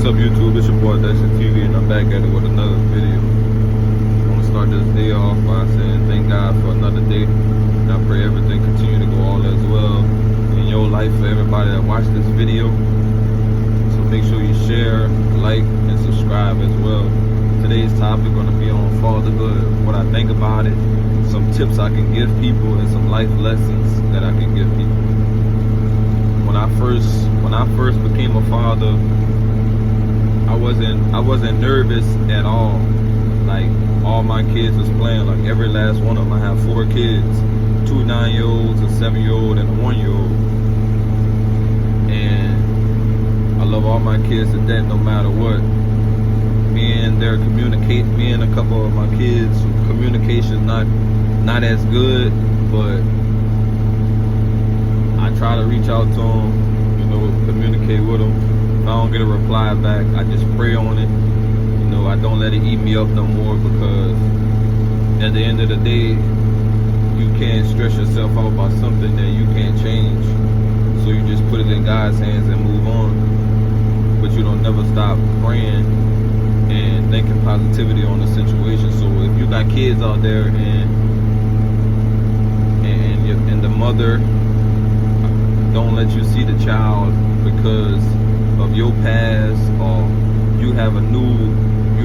What's up, YouTube? It's your boy Dexter TV, and I'm back at it with another video. I want to start this day off by saying thank God for another day, and I pray everything continue to go all as well in your life for everybody that watched this video. So make sure you share, like, and subscribe as well. Today's topic going to be on fatherhood, what I think about it, some tips I can give people, and some life lessons that I can give people. When I first became a father, I wasn't nervous at all. Like, all my kids was playing, like every last one of them. I have 4 kids, 2 9-year-olds, a 7-year-old, and a 1-year-old. And I love all my kids to death, no matter what. Me and a couple of my kids, communication not as good, but I try to reach out to them, communicate with them. If I don't get a reply back, I just pray on it. I don't let it eat me up no more, because at the end of the day, you can't stress yourself out about something that you can't change. So you just put it in God's hands and move on. But you don't never stop praying and thinking positivity on the situation. So if you got kids out there and the mother don't let you see the child because of your past, or you're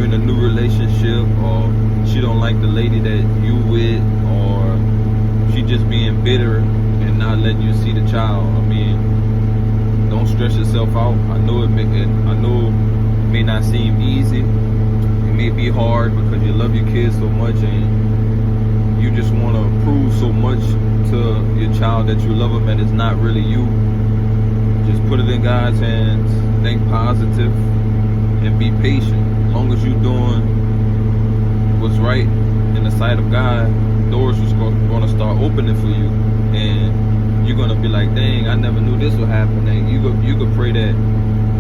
in a new relationship, or she don't like the lady that you with, or she just being bitter and not letting you see the child. I mean, don't stress yourself out. I know it may not seem easy. It may be hard because you love your kids so much and you just want to prove so much to your child that you love them, and it's not really you. Just put it in God's hands, think positive, and be patient. As long as you're doing what's right in the sight of God, doors are going to start opening for you, and you're going to be like, dang, I never knew this would happen. And you could pray that.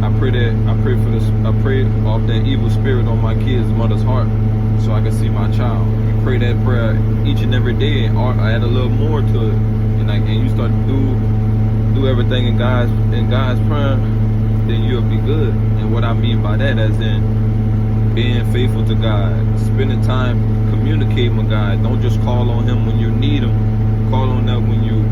I pray off that evil spirit on my kid's mother's heart, so I can see my child. You pray that prayer each and every day, and add a little more to it, and you start to do everything in God's plan, then you'll be good. And what I mean by that, as in being faithful to God, spending time communicating with God. Don't just call on Him when you need Him. Call on that when you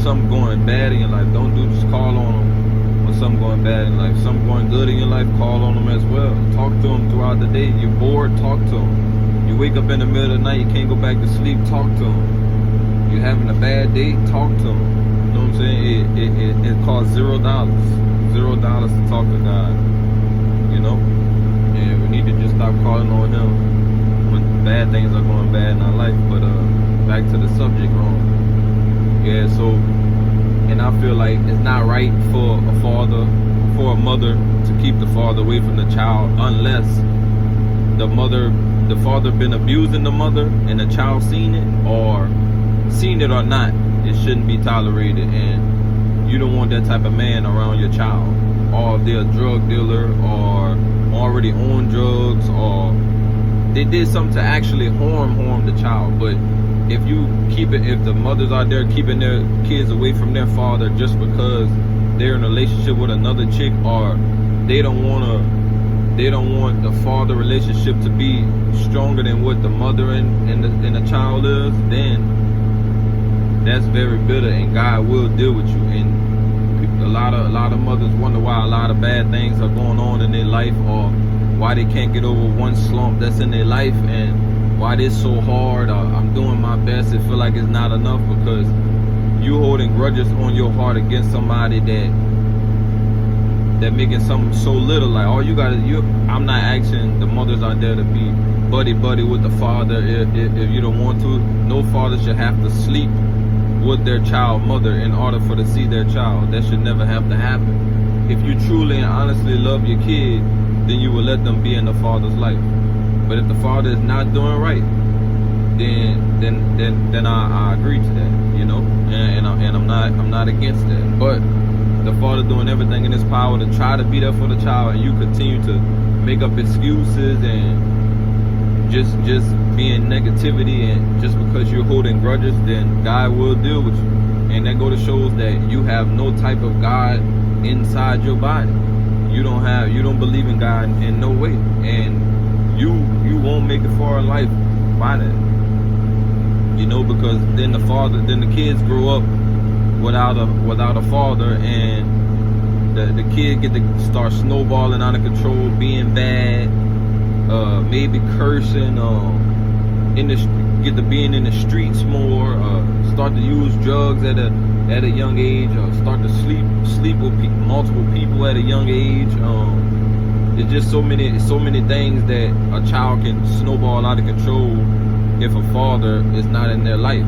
something going bad in your life. Don't just call on Him when something going bad in life. Something going good in your life, call on Him as well. Talk to Him throughout the day. You're bored, talk to Him. You wake up in the middle of the night, you can't go back to sleep, talk to Him. You're having a bad day, talk to Him. You know what I'm saying? It costs $0 to talk to God. And we need to just stop calling on Him when bad things are going bad in our life. But back to the subject, and I feel like it's not right for a mother to keep the father away from the child, unless the father been abusing the mother and the child seen it or not. It shouldn't be tolerated, and you don't want that type of man around your child. Or if they're a drug dealer, or already on drugs, or they did something to actually harm the child. But if the mothers out there keeping their kids away from their father just because they're in a relationship with another chick, or they don't want the father relationship to be stronger than what the mother and the child is, then that's very bitter, and God will deal with you. And a lot of mothers wonder why a lot of bad things are going on in their life, or why they can't get over one slump that's in their life, and why this so hard. I'm doing my best. It feel like it's not enough, because you holding grudges on your heart against somebody that making something so little. Like, all you gotta I'm not asking the mothers out there to be buddy with the father if you don't want to. No father should have to sleep with their child mother in order for to see their child. That should never have to happen. If you truly and honestly love your kid, then you will let them be in the father's life. But if the father is not doing right, then I agree to that, and I'm not against that. But the father doing everything in his power to try to be there for the child, and you continue to make up excuses and just being negativity, and just because you're holding grudges, then God will deal with you. And that go to shows that you have no type of God inside your body. you don't believe in God in no way, and you won't make it far in life by that. You know, because then the kids grow up without a father, and the kid get to start snowballing out of control, being bad, maybe cursing, get to being in the streets more, start to use drugs at a young age, or start to sleep with multiple people at a young age. There's just so many things that a child can snowball out of control if a father is not in their life.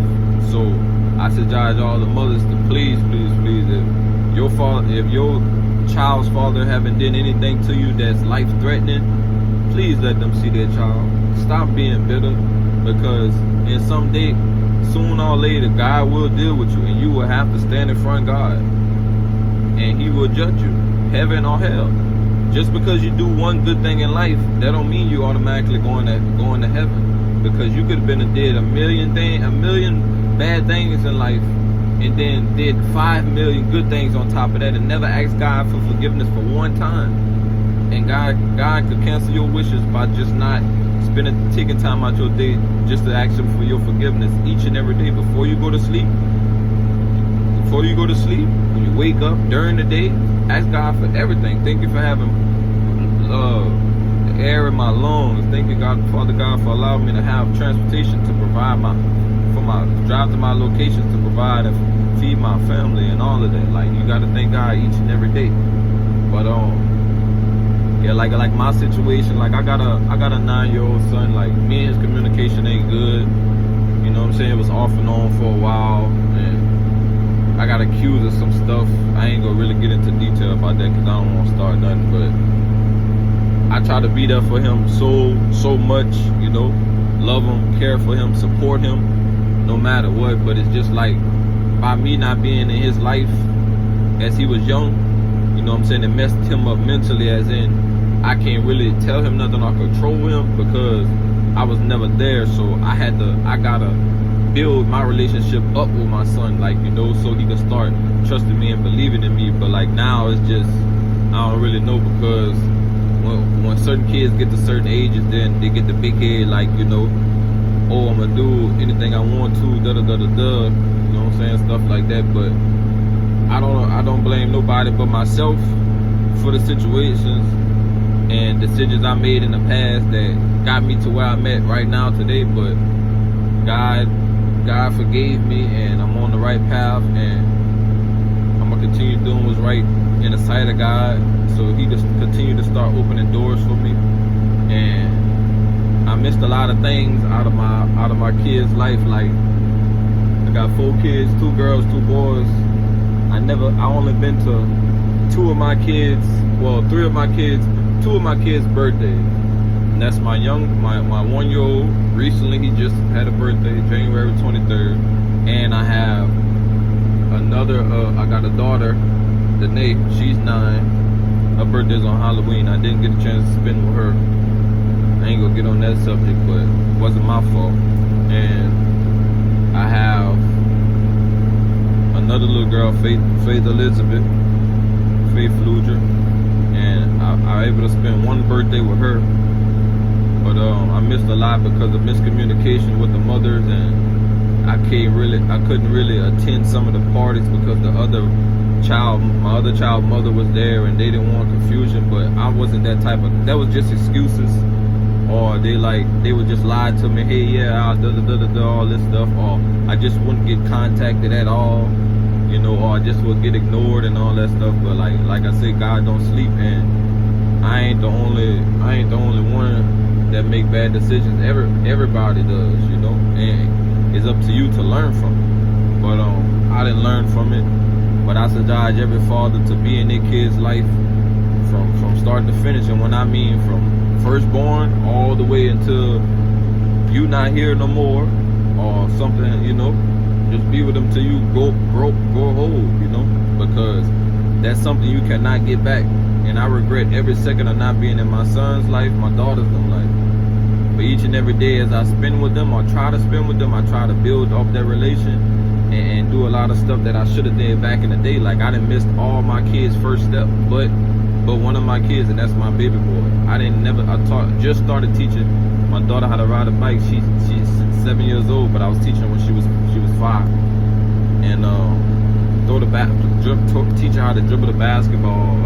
So I suggest all the mothers to please, if your child's father haven't done anything to you that's life threatening, please let them see their child. Stop being bitter, because in some day, sooner or later, God will deal with you, and you will have to stand in front of God, and He will judge you, heaven or hell. Just because you do one good thing in life, that don't mean you automatically going to heaven, because you could have been did a million bad things in life, and then did 5 million good things on top of that, and never asked God for forgiveness for one time. And God could cancel your wishes by just not taking time out your day just to ask Him for your forgiveness each and every day before you go to sleep. When you wake up, during the day, ask God for everything. Thank you for having the air in my lungs. Thank you, Father God, for allowing me to have transportation to provide drive to my location to provide and feed my family and all of that. Like, you got to thank God each and every day. But yeah, like my situation, like I got a 9-year-old son. Like, me and his communication ain't good. You know what I'm saying? It was off and on for a while, and I got accused of some stuff. I ain't gonna really get into detail about that because I don't want to start nothing. But I try to be there for him so much, you know, love him, care for him, support him, no matter what. But it's just like, by me not being in his life as he was young, you know what I'm saying, it messed him up mentally, as in I can't really tell him nothing or control him because I was never there. So I gotta build my relationship up with my son, like, you know, so he can start trusting me and believing in me. But like now, it's just, I don't really know, because when certain kids get to certain ages, then they get the big head, like, you know, oh, I'm gonna do anything I want to, you know what I'm saying, stuff like that. But I don't blame nobody but myself for the situations and decisions I made in the past that got me to where I'm at right now today. But God forgave me, and I'm on the right path, and I'm gonna continue doing what's right in the sight of God, so He can continue to start opening doors for me. And I missed a lot of things out of my kids' life. Like, I got 4 kids, 2 girls, 2 boys. I only been to 2 of my kids' birthdays. And that's my 1-year-old. Recently, he just had a birthday, January 23rd. And I have another, I got a daughter, Danae, she's 9. Her birthday's on Halloween. I didn't get a chance to spend with her. I ain't gonna get on that subject, but it wasn't my fault. And I have another little girl, Faith Elizabeth, Faith Luger, and I was able to spend one birthday with her. But I missed a lot because of miscommunication with the mothers, and I couldn't really attend some of the parties because my other child mother was there, and they didn't want confusion. But I wasn't that type of, that was just excuses, or they would just lie to me, hey, yeah, I'll all this stuff, or I just wouldn't get contacted at all, you know, or I just would get ignored and all that stuff. But like I said, God don't sleep, and I ain't the only one that make bad decisions. Everybody does, you know, and it's up to you to learn from it. But I didn't learn from it. But I suggest every father to be in their kid's life from start to finish. And when I mean from firstborn all the way until you not here no more or something, you know, just be with them till you grow old, you know, because that's something you cannot get back. And I regret every second of not being in my son's life, my daughter's life. But each and every day as I spend with them or try to spend with them, I try to build up that relation and do a lot of stuff that I should have did back in the day. Like, I done missed all my kids' first step, but but one of my kids, and that's my baby boy. Just started teaching my daughter how to ride a bike. She's 7 years old, but I was teaching her when she was 5. And teaching her how to dribble the basketball.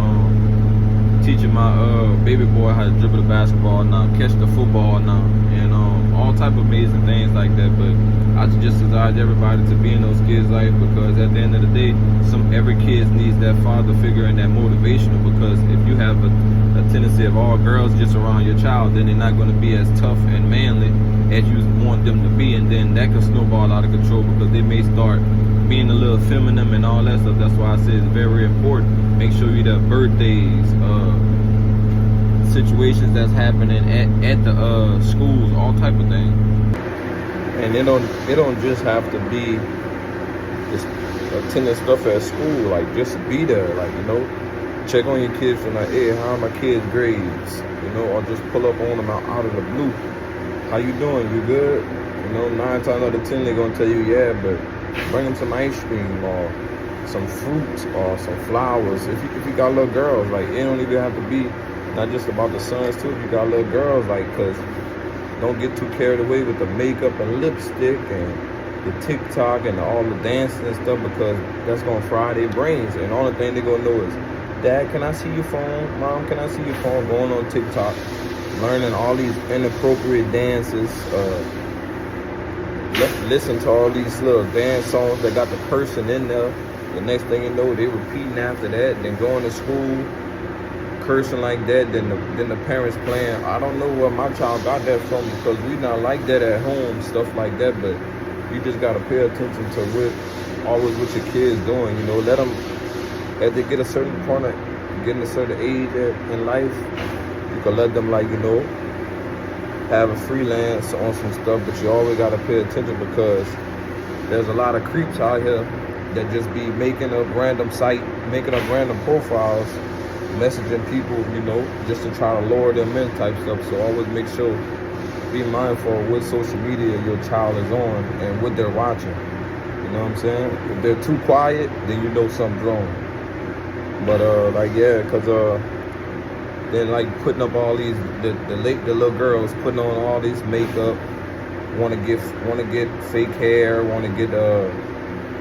Teaching my baby boy how to dribble the basketball now, catch the football now, and all type of amazing things like that. But I just advise everybody to be in those kids' life, because at the end of the day, every kid needs that father figure and that motivational. Because if you have a tendency of all girls just around your child, then they're not going to be as tough and manly as you want them to be, and then that can snowball out of control, because they may start being a little feminine and all that stuff. That's why I say it's very important. Make sure you have birthdays, situations that's happening at the schools, all type of things. And it don't just have to be just attending stuff at school. Like, just be there. Like, check on your kids from like, hey, how are my kids' grades? Or just pull up on them out of the blue. How you doing? You good? 9 times out of 10 they're gonna tell you, yeah, but bring them some ice cream or some fruit or some flowers. If you got little girls, like, it don't even have to be not just about the sons too. If you got little girls, like, cause don't get too carried away with the makeup and lipstick and the TikTok and all the dancing and stuff, because that's gonna fry their brains. And the only thing they're gonna know is, Dad, can I see your phone? Mom, can I see your phone? Going on TikTok, learning all these inappropriate dances, listen to all these little dance songs that got the cursing in there. The next thing you know, they repeating after that, then going to school, cursing like that, then the parents playing. I don't know where my child got that from, because we not like that at home, stuff like that. But you just got to pay attention to what your kids doing. Let them, as they get a certain point of getting a certain age in life, you can let them, like, have a freelance on some stuff. But you always got to pay attention, because there's a lot of creeps out here that just be making up random profiles, messaging people, just to try to lure them in type stuff. So always make sure, be mindful of what social media your child is on and what they're watching. You know what I'm saying? If they're too quiet, then something's wrong. But then, like, putting up all these the little girls putting on all this makeup, want to get fake hair, want to get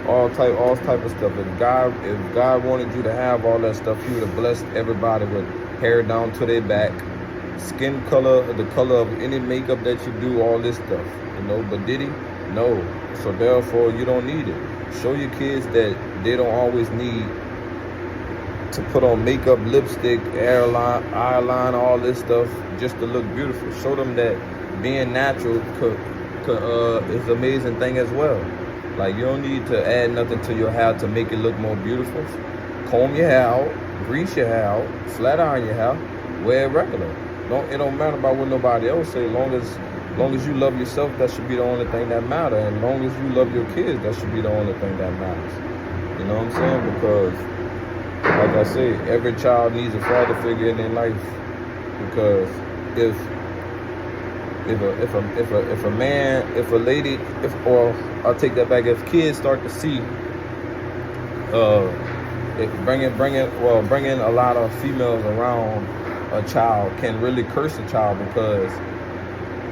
all type of stuff. If God wanted you to have all that stuff, He would have blessed everybody with hair down to their back, skin color, the color of any makeup that you do, all this stuff. But did He? No. So therefore, you don't need it. Show your kids that they don't always need to put on makeup, lipstick, eyeliner, all this stuff just to look beautiful. Show them that being natural is an amazing thing as well. Like, you don't need to add nothing to your hair to make it look more beautiful. Comb your hair out, grease your hair out, flat iron your hair, wear it regular. It don't matter about what nobody else say. Long as you love yourself, that should be the only thing that matters. And long as you love your kids, that should be the only thing that matters. You know what I'm saying? Because, like I say, every child needs a father figure in their life. Because if a man, if a lady, or I'll take that back, if kids start to see, bringing a lot of females around a child can really curse a child, because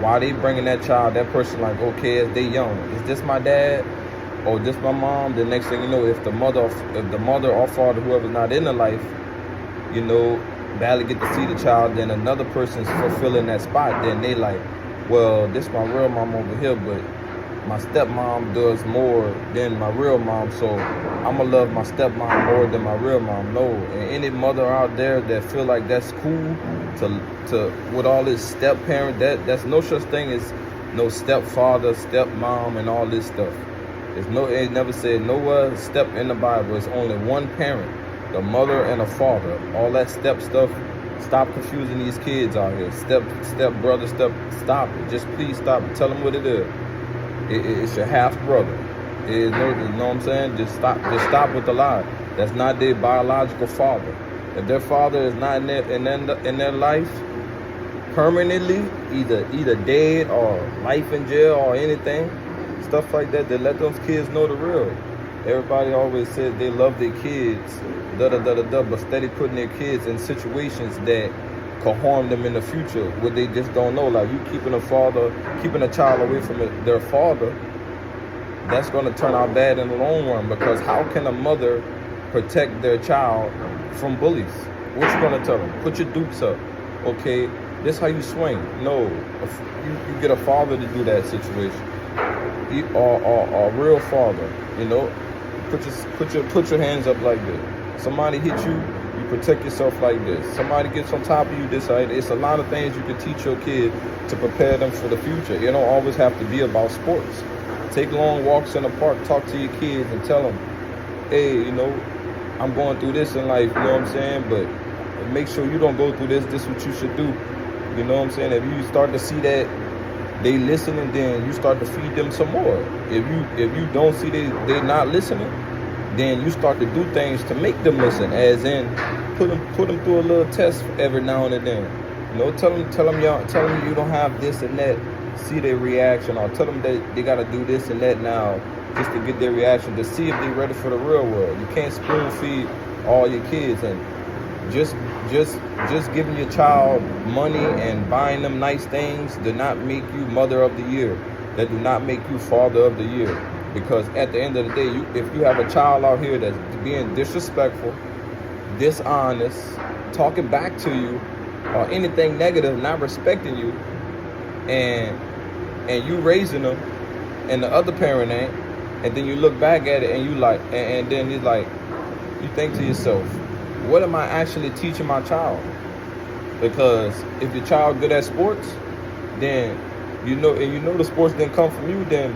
while they bringing that child, that person like, okay, as they young, is this my dad? Or this my mom? The next thing you know, if the mother or father, whoever's not in the life, barely get to see the child, then another person's fulfilling that spot, then they like, well, this my real mom over here, but my stepmom does more than my real mom, so I'm gonna love my stepmom more than my real mom. No. And any mother out there that feel like that's cool to with all this step parent, that's no such thing as no stepfather, stepmom, and all this stuff. It never said nowhere step in the Bible. It's only one parent, the mother and a father. All that step stuff, stop confusing these kids out here. Step brother, stop it. Just please stop it. Tell them what it is. It's your half brother. You know what I'm saying? Just stop with the lie. That's not their biological father. If their father is not in their life permanently, either dead or life in jail or anything, stuff like that, they let those kids know the real. Everybody always says they love their kids, but steady putting their kids in situations that could harm them in the future, what they just don't know. Like, you keeping a child away from their father, that's going to turn out bad in the long run, because how can a mother protect their child from bullies? What you going to tell them? Put your dukes up. Okay, this how you swing. No, you get a father to do that situation. Or a real father, you know. Put your hands up like this. Somebody hit you, you protect yourself like this. Somebody gets on top of you, this. It's a lot of things you can teach your kid to prepare them for the future. It don't always have to be about sports. Take long walks in the park, talk to your kids and tell them, hey, you know, I'm going through this in life, you know what I'm saying? But make sure you don't go through this. This is what you should do. You know what I'm saying? If you start to see that they listening, then you start to feed them some more. If you don't see they not listening, then you start to do things to make them listen, as in put them through a little test every now and then. You know, tell them you don't have this and that, see their reaction, or tell them that they got to do this and that now just to get their reaction, to see if they're ready for the real world. You can't spoon feed all your kids, and just giving your child money and buying them nice things do not make you mother of the year. That do not make you father of the year. Because at the end of the day, if you have a child out here that's being disrespectful, dishonest, talking back to you, or anything negative, not respecting you, and you raising them, and the other parent ain't, and then you look back at it and you like, and then he's like, you think to yourself, what am I actually teaching my child? Because if your child good at sports, then you know the sports didn't come from you, then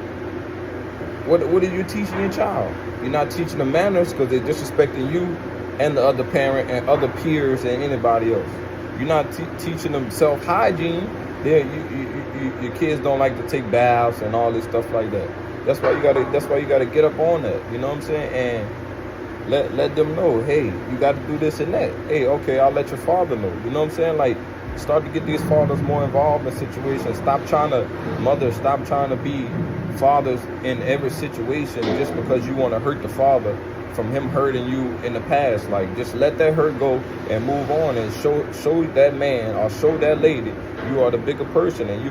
what are you teaching your child? You're not teaching them manners, because they're disrespecting you and the other parent and other peers and anybody else. You're not teaching them self-hygiene. Your kids don't like to take baths and all this stuff like that. That's why you gotta get up on that. You know what I'm saying? And let them know, hey, you got to do this and that. Hey, okay, I'll let your father know. You know what I'm saying? Like, start to get these fathers more involved in situations. Stop trying to be fathers in every situation just because you want to hurt the father from him hurting you in the past. Like, just let that hurt go and move on, and show that man or show that lady you are the bigger person, and you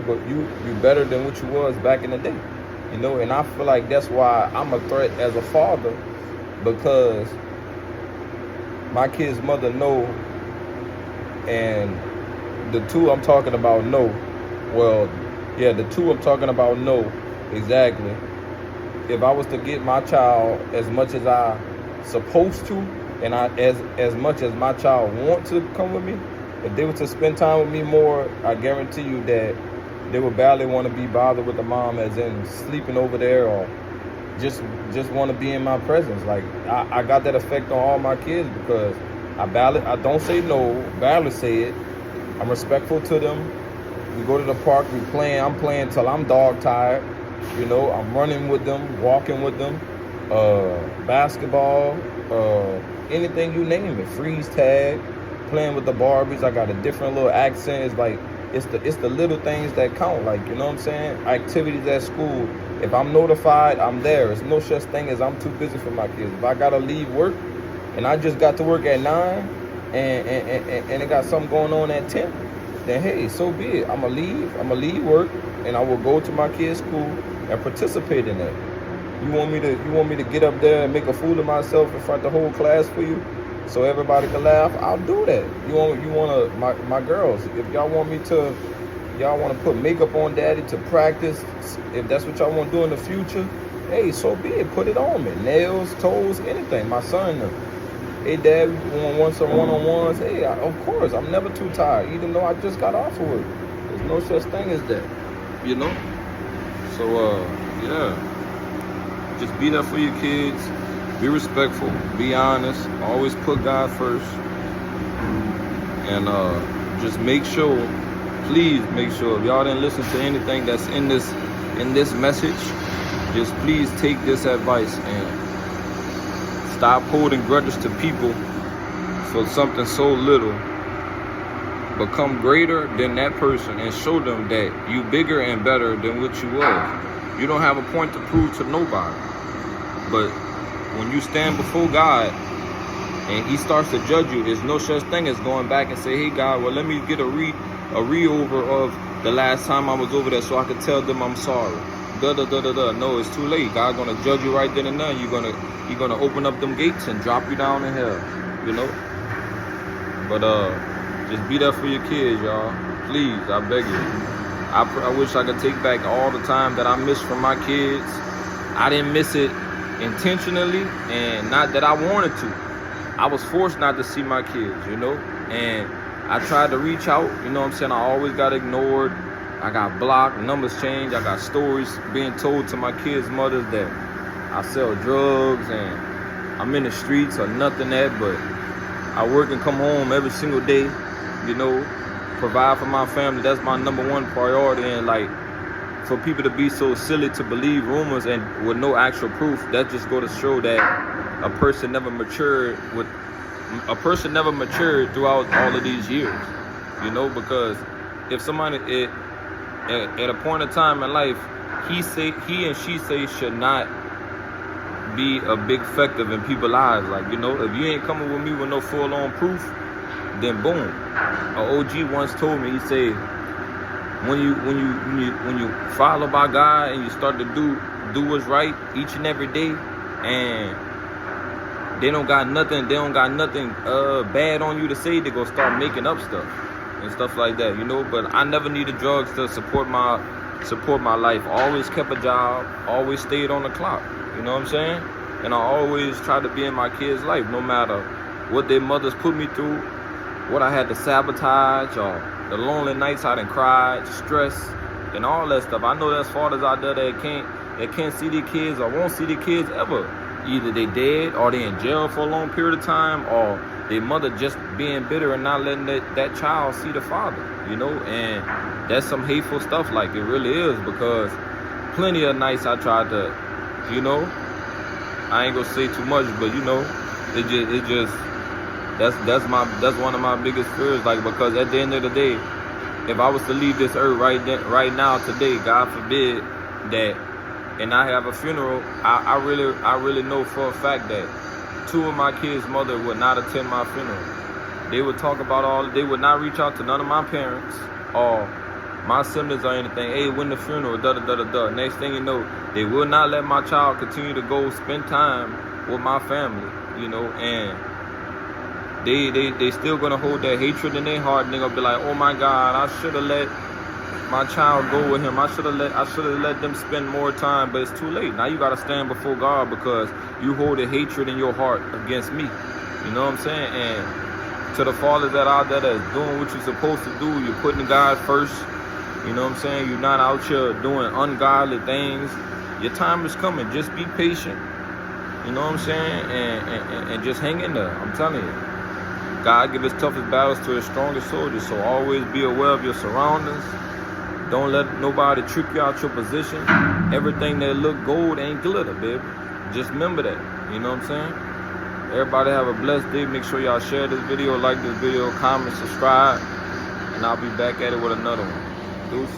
better than what you was back in the day. You know, and I feel like that's why I'm a threat as a father, because my kid's mother know, and the two I'm talking about know. Well, yeah, the two I'm talking about know exactly. If I was to get my child as much as I supposed to, and as much as my child want to come with me, if they were to spend time with me more, I guarantee you that they would barely want to be bothered with the mom, as in sleeping over there, or just want to be in my presence. Like, I got that effect on all my kids, because I don't say no, barely say it. I'm respectful to them. We go to the park, I'm playing till I'm dog tired. You know, I'm running with them, walking with them, basketball, anything you name it, freeze tag, playing with the Barbies. I got a different little accent. It's like, it's the little things that count. Like, you know what I'm saying? Activities at school. If I'm notified, I'm there. There's no such thing as I'm too busy for my kids. If I gotta leave work, and I just got to work at 9, and it got something going on at 10, then hey, so be it. I'ma leave work, and I will go to my kids' school and participate in that. You want me to get up there and make a fool of myself in front of the whole class for you, so everybody can laugh? I'll do that. My girls, if y'all want to put makeup on daddy to practice, if that's what y'all want to do in the future, hey, so be it. Put it on me. Nails, toes, anything. My son, hey, dad, we want some one-on-ones. Hey, of course, I'm never too tired, even though I just got off of work. There's no such thing as that, you know? So, yeah. Just be there for your kids. Be respectful. Be honest. Always put God first. And just make sure, please make sure, if y'all didn't listen to anything that's in this message, just please take this advice and stop holding grudges to people for something so little. Become greater than that person and show them that you bigger and better than what you was. You don't have a point to prove to nobody. But when you stand before God and he starts to judge you, there's no such thing as going back and say, hey God, well, let me get a re-over of the last time I was over there so I could tell them I'm sorry. No, it's too late. God's gonna judge you right then and there. You're gonna open up them gates and drop you down in hell, you know. But just be there for your kids, y'all. Please, I beg you. I wish I could take back all the time that I missed from my kids. I didn't miss it intentionally, and not that I wanted to. I was forced not to see my kids, you know. And I tried to reach out, you know what I'm saying? I always got ignored. I got blocked, numbers changed. I got stories being told to my kids' mothers that I sell drugs and I'm in the streets or nothing that, but I work and come home every single day, you know, provide for my family. That's my number one priority. And like, for people to be so silly to believe rumors and with no actual proof, that just go to show that a person never matured throughout all of these years, you know, because if somebody at a point in time in life, he and she say should not be a big factor in people's lives. Like, you know, if you ain't coming with me with no full-on proof, then boom. An OG once told me, he said, when you follow by God and you start to do what's right each and every day, and they don't got nothing bad on you to say, they gonna start making up stuff and stuff like that, you know. But I never needed drugs to support my life. I always kept a job, always stayed on the clock, you know what I'm saying? And I always tried to be in my kids' life, no matter what their mothers put me through, what I had to sabotage, or the lonely nights I done cried, stress, and all that stuff. I know there's fathers out there that can't see their kids or won't see their kids ever. Either they dead, or they in jail for a long period of time, or their mother just being bitter and not letting that child see the father, you know. And that's some hateful stuff, like it really is, because plenty of nights I tried to, you know, I ain't gonna say too much, but you know, it just that's one of my biggest fears, like, because at the end of the day, if I was to leave this earth right now today, God forbid that, and I have a funeral, I really know for a fact that 2 of my kids' mother would not attend my funeral. They would talk about they would not reach out to none of my parents or my siblings or anything. Hey, when the funeral, Next thing you know, they will not let my child continue to go spend time with my family, you know. And they still gonna hold that hatred in their heart, and they gonna be like, oh my God, I should have let my child go with him. I should have let them spend more time. But it's too late. Now you gotta stand before God because you hold a hatred in your heart against me. You know what I'm saying? And to the fathers that are out there that's doing what you're supposed to do, you're putting God first. You know what I'm saying? You're not out here doing ungodly things. Your time is coming. Just be patient. You know what I'm saying? And just hang in there. I'm telling you. God give his toughest battles to his strongest soldiers. So always be aware of your surroundings. Don't let nobody trick you out your position. Everything that look gold ain't glitter, baby. Just remember that. You know what I'm saying? Everybody have a blessed day. Make sure y'all share this video, like this video, comment, subscribe. And I'll be back at it with another one. Deuces.